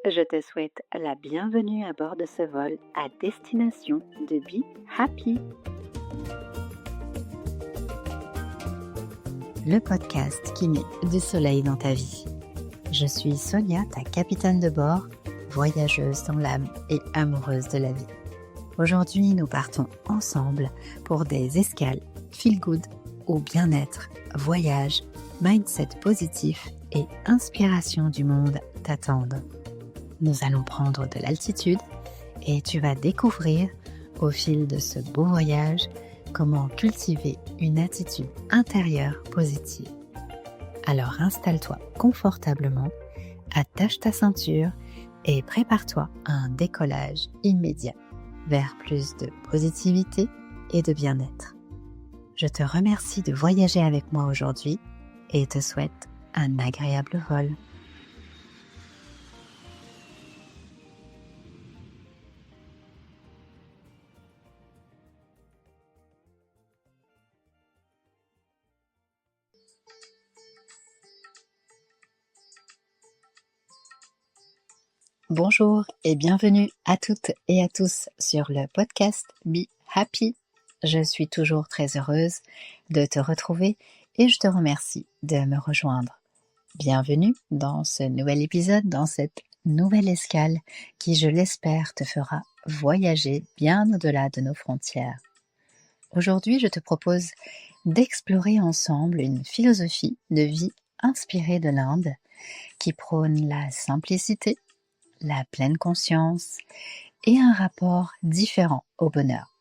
Je te souhaite la bienvenue à bord de ce vol à destination de Be Happy. Le podcast qui met du soleil dans ta vie. Je suis Sonia, ta capitaine de bord, voyageuse dans l'âme et amoureuse de la vie. Aujourd'hui, nous partons ensemble pour des escales feel good au bien-être, voyage, mindset positif et inspiration du monde t'attendent. Nous allons prendre de l'altitude et tu vas découvrir au fil de ce beau voyage comment cultiver une attitude intérieure positive. Alors installe-toi confortablement, attache ta ceinture et prépare-toi à un décollage immédiat vers plus de positivité et de bien-être. Je te remercie de voyager avec moi aujourd'hui et te souhaite un agréable vol. Bonjour et bienvenue à toutes et à tous sur le podcast Be Happy. Je suis toujours très heureuse de te retrouver et je te remercie de me rejoindre. Bienvenue dans ce nouvel épisode, dans cette nouvelle escale qui, je l'espère, te fera voyager bien au-delà de nos frontières. Aujourd'hui, je te propose d'explorer ensemble une philosophie de vie inspirée de l'Inde qui prône la simplicité, la pleine conscience et un rapport différent au bonheur.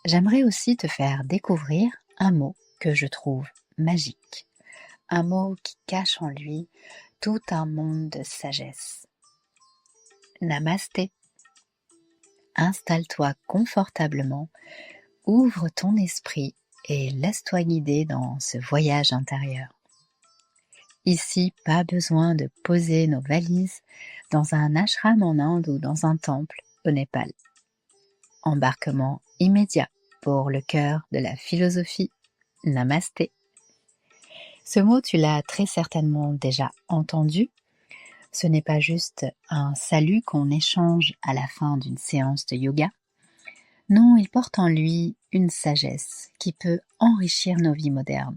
J'aimerais aussi te faire découvrir un mot que je trouve magique, un mot qui cache en lui tout un monde de sagesse. Namasté. Installe-toi confortablement, ouvre ton esprit et laisse-toi guider dans ce voyage intérieur. Ici, pas besoin de poser nos valises dans un ashram en Inde ou dans un temple au Népal. Embarquement immédiat pour le cœur de la philosophie Namasté. Ce mot, tu l'as très certainement déjà entendu. Ce n'est pas juste un salut qu'on échange à la fin d'une séance de yoga. Non, il porte en lui une sagesse qui peut enrichir nos vies modernes.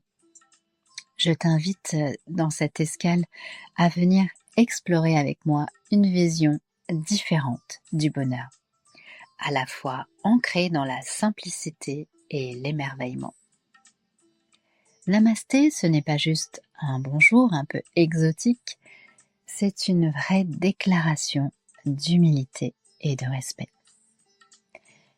Je t'invite dans cette escale à venir explorer avec moi une vision différente du bonheur, à la fois ancrée dans la simplicité et l'émerveillement. Namasté, ce n'est pas juste un bonjour un peu exotique, c'est une vraie déclaration d'humilité et de respect.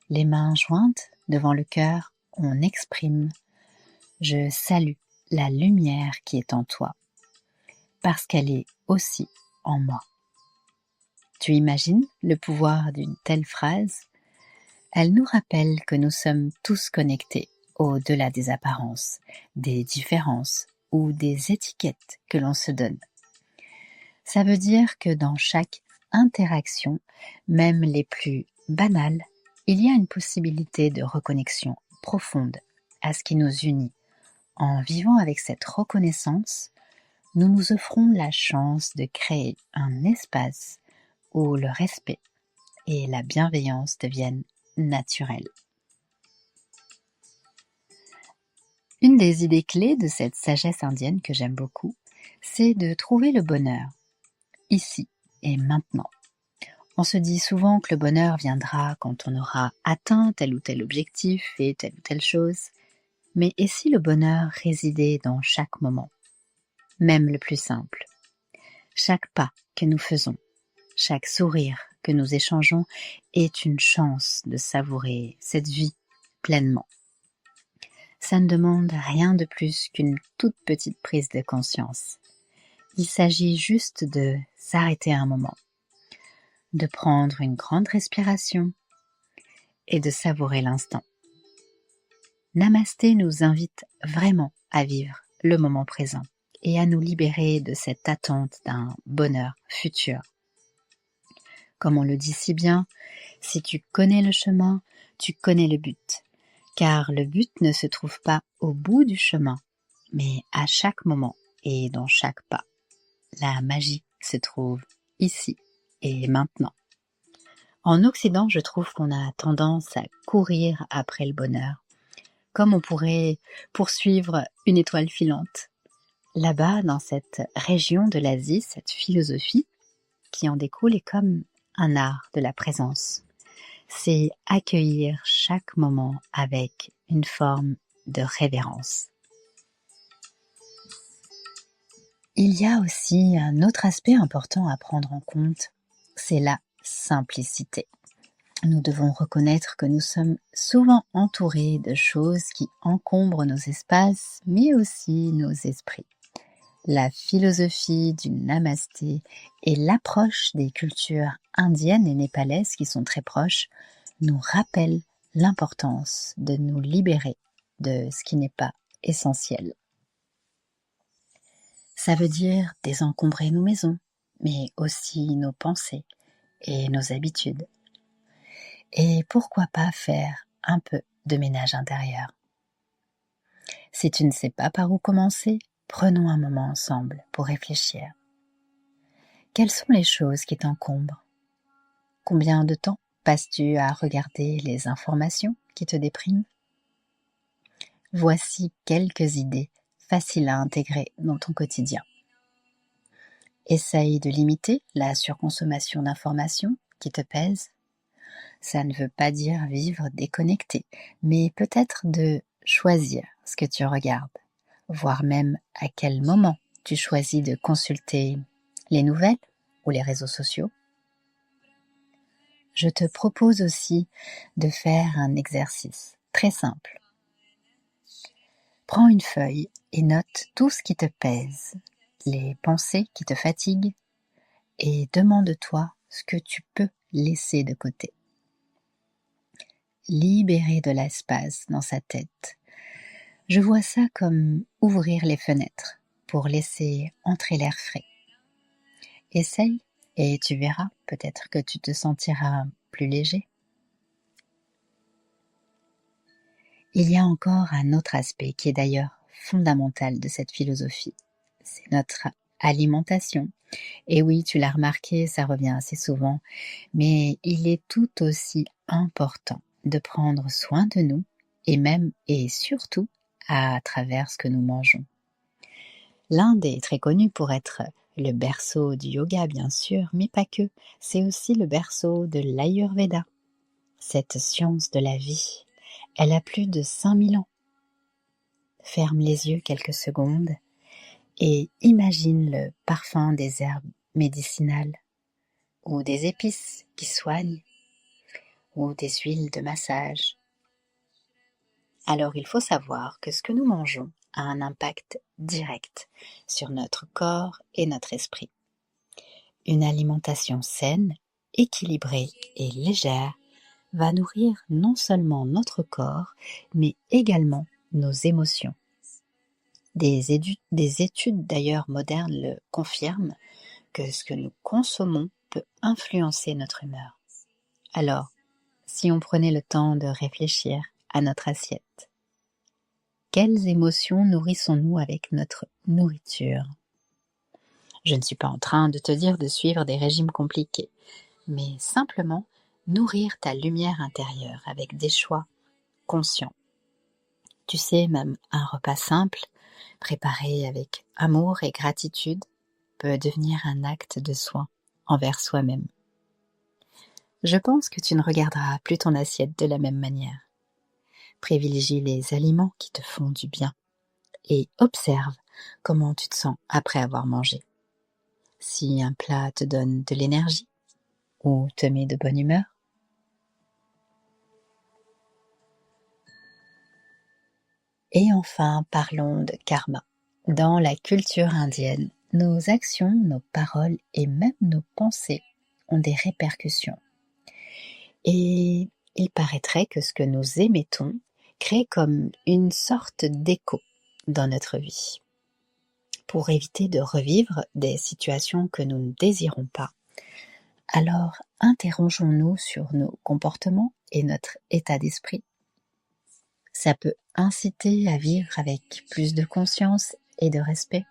Les mains jointes devant le cœur, on exprime « Je salue la lumière qui est en toi, parce qu'elle est aussi en moi ». Tu imagines le pouvoir d'une telle phrase ? Elle nous rappelle que nous sommes tous connectés au-delà des apparences, des différences ou des étiquettes que l'on se donne. Ça veut dire que dans chaque interaction, même les plus banales, il y a une possibilité de reconnexion profonde à ce qui nous unit. En vivant avec cette reconnaissance, nous nous offrons la chance de créer un espace où le respect et la bienveillance deviennent naturels. Une des idées clés de cette sagesse indienne que j'aime beaucoup, c'est de trouver le bonheur, ici et maintenant. On se dit souvent que le bonheur viendra quand on aura atteint tel ou tel objectif et telle ou telle chose. Mais et si le bonheur résidait dans chaque moment, même le plus simple? Chaque pas que nous faisons, chaque sourire que nous échangeons est une chance de savourer cette vie pleinement. Ça ne demande rien de plus qu'une toute petite prise de conscience. Il s'agit juste de s'arrêter un moment, de prendre une grande respiration et de savourer l'instant. Namasté nous invite vraiment à vivre le moment présent et à nous libérer de cette attente d'un bonheur futur. Comme on le dit si bien, si tu connais le chemin, tu connais le but. Car le but ne se trouve pas au bout du chemin, mais à chaque moment et dans chaque pas. La magie se trouve ici et maintenant. En Occident, je trouve qu'on a tendance à courir après le bonheur, comme on pourrait poursuivre une étoile filante. Là-bas, dans cette région de l'Asie, cette philosophie qui en découle est comme un art de la présence. C'est accueillir chaque moment avec une forme de révérence. Il y a aussi un autre aspect important à prendre en compte, c'est la simplicité. Nous devons reconnaître que nous sommes souvent entourés de choses qui encombrent nos espaces, mais aussi nos esprits. La philosophie du namasté et l'approche des cultures indiennes et népalaises qui sont très proches nous rappellent l'importance de nous libérer de ce qui n'est pas essentiel. Ça veut dire désencombrer nos maisons, mais aussi nos pensées et nos habitudes. Et pourquoi pas faire un peu de ménage intérieur. Si tu ne sais pas par où commencer, prenons un moment ensemble pour réfléchir. Quelles sont les choses qui t'encombrent? Combien de temps passes-tu à regarder les informations qui te dépriment? Voici quelques idées faciles à intégrer dans ton quotidien. Essaye de limiter la surconsommation d'informations qui te pèsent. Ça ne veut pas dire vivre déconnecté, mais peut-être de choisir ce que tu regardes, voire même à quel moment tu choisis de consulter les nouvelles ou les réseaux sociaux. Je te propose aussi de faire un exercice très simple. Prends une feuille et note tout ce qui te pèse, les pensées qui te fatiguent, et demande-toi ce que tu peux laisser de côté. Libérer de l'espace dans sa tête. Je vois ça comme ouvrir les fenêtres pour laisser entrer l'air frais. Essaye et tu verras, peut-être que tu te sentiras plus léger. Il y a encore un autre aspect qui est d'ailleurs fondamental de cette philosophie. C'est notre alimentation. Et oui, tu l'as remarqué, ça revient assez souvent, mais il est tout aussi important de prendre soin de nous et même et surtout à travers ce que nous mangeons. L'Inde est très connue pour être le berceau du yoga, bien sûr, mais pas que. C'est aussi le berceau de l'Ayurveda, cette science de la vie. Elle a plus de 5000 ans. Ferme les yeux quelques secondes et imagine le parfum des herbes médicinales ou des épices qui soignent ou des huiles de massage. Alors il faut savoir que ce que nous mangeons a un impact direct sur notre corps et notre esprit. Une alimentation saine, équilibrée et légère va nourrir non seulement notre corps, mais également nos émotions. Des études d'ailleurs modernes le confirment que ce que nous consommons peut influencer notre humeur. Alors, si on prenait le temps de réfléchir à notre assiette, quelles émotions nourrissons-nous avec notre nourriture? Je ne suis pas en train de te dire de suivre des régimes compliqués, mais simplement nourrir ta lumière intérieure avec des choix conscients. Tu sais, même un repas simple, préparé avec amour et gratitude, peut devenir un acte de soin envers soi-même. Je pense que tu ne regarderas plus ton assiette de la même manière. Privilégie les aliments qui te font du bien et observe comment tu te sens après avoir mangé. Si un plat te donne de l'énergie ou te met de bonne humeur. Et enfin, parlons de karma. Dans la culture indienne, nos actions, nos paroles et même nos pensées ont des répercussions. Et il paraîtrait que ce que nous émettons crée comme une sorte d'écho dans notre vie. Pour éviter de revivre des situations que nous ne désirons pas, alors interrogeons-nous sur nos comportements et notre état d'esprit. Ça peut inciter à vivre avec plus de conscience et de respect.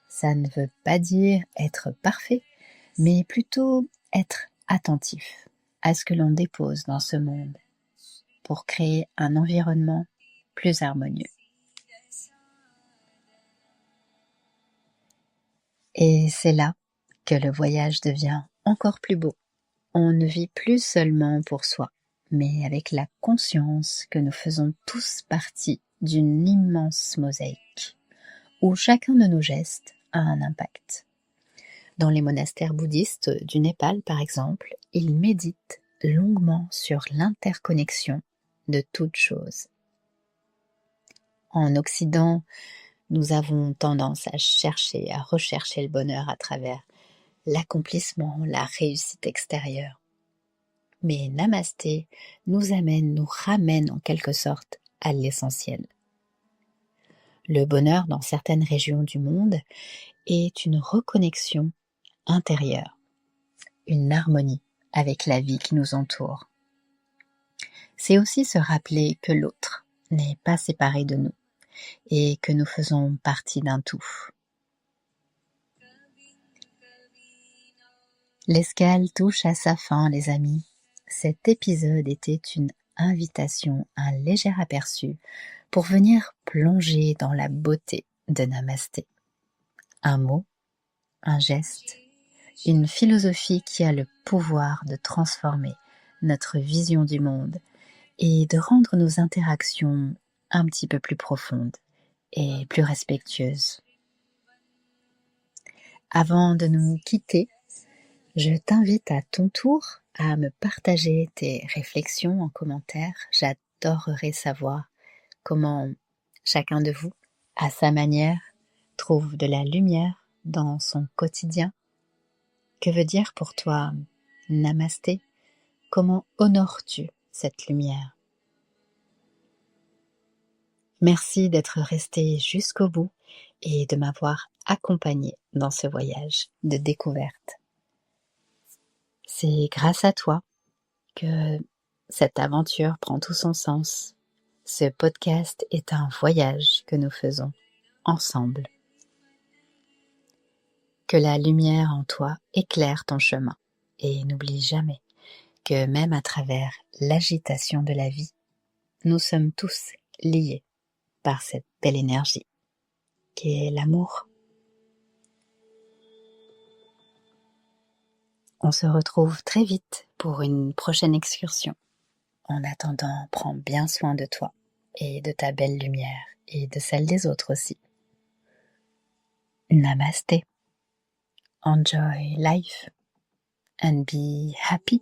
Ça ne veut pas dire être parfait, mais plutôt être attentif à ce que l'on dépose dans ce monde pour créer un environnement plus harmonieux. Et c'est là que le voyage devient encore plus beau. On ne vit plus seulement pour soi, mais avec la conscience que nous faisons tous partie d'une immense mosaïque, où chacun de nos gestes a un impact. Dans les monastères bouddhistes du Népal, par exemple, ils méditent longuement sur l'interconnexion de toutes choses. En Occident, nous avons tendance à rechercher le bonheur à travers l'accomplissement, la réussite extérieure. Mais Namasté nous ramène en quelque sorte à l'essentiel. Le bonheur dans certaines régions du monde est une reconnexion intérieure, une harmonie avec la vie qui nous entoure. C'est aussi se rappeler que l'autre n'est pas séparé de nous et que nous faisons partie d'un tout. L'escale touche à sa fin, les amis. Cet épisode était une invitation, un léger aperçu pour venir plonger dans la beauté de Namasté. Un mot, un geste, une philosophie qui a le pouvoir de transformer notre vision du monde et de rendre nos interactions un petit peu plus profondes et plus respectueuses. Avant de nous quitter, je t'invite à ton tour à me partager tes réflexions en commentaire. J'adorerais savoir comment chacun de vous, à sa manière, trouve de la lumière dans son quotidien. Que veut dire pour toi Namasté? Comment honores-tu cette lumière? Merci d'être resté jusqu'au bout et de m'avoir accompagné dans ce voyage de découverte. C'est grâce à toi que cette aventure prend tout son sens. Ce podcast est un voyage que nous faisons ensemble. Que la lumière en toi éclaire ton chemin et n'oublie jamais que même à travers l'agitation de la vie, nous sommes tous liés par cette belle énergie qui est l'amour. On se retrouve très vite pour une prochaine excursion. En attendant, prends bien soin de toi et de ta belle lumière et de celle des autres aussi. Namasté. Enjoy life and be happy.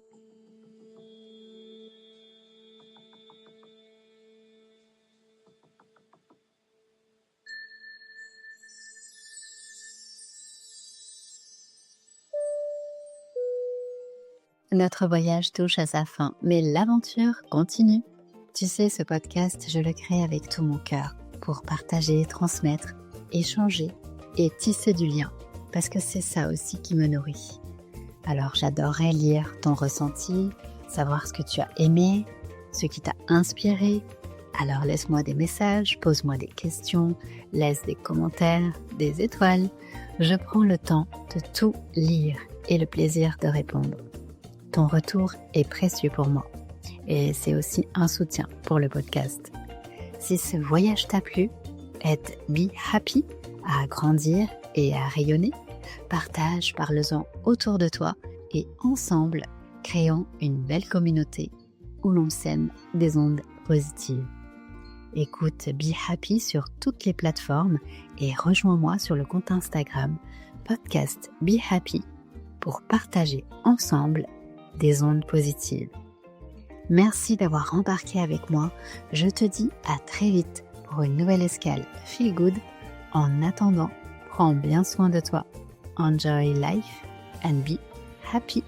Notre voyage touche à sa fin, mais l'aventure continue. Tu sais, ce podcast, je le crée avec tout mon cœur pour partager, transmettre, échanger et tisser du lien, parce que c'est ça aussi qui me nourrit. Alors j'adorerais lire ton ressenti, savoir ce que tu as aimé, ce qui t'a inspiré. Alors laisse-moi des messages, pose-moi des questions, laisse des commentaires, des étoiles. Je prends le temps de tout lire et le plaisir de répondre. Ton retour est précieux pour moi et c'est aussi un soutien pour le podcast. Si ce voyage t'a plu, aide Be Happy à grandir et à rayonner. Partage, parle-en autour de toi et ensemble, créons une belle communauté où l'on sème des ondes positives. Écoute Be Happy sur toutes les plateformes et rejoins-moi sur le compte Instagram podcast Be Happy pour partager ensemble des ondes positives. Merci d'avoir embarqué avec moi. Je te dis à très vite pour une nouvelle escale Feel Good. En attendant, prends bien soin de toi. Enjoy life and be happy.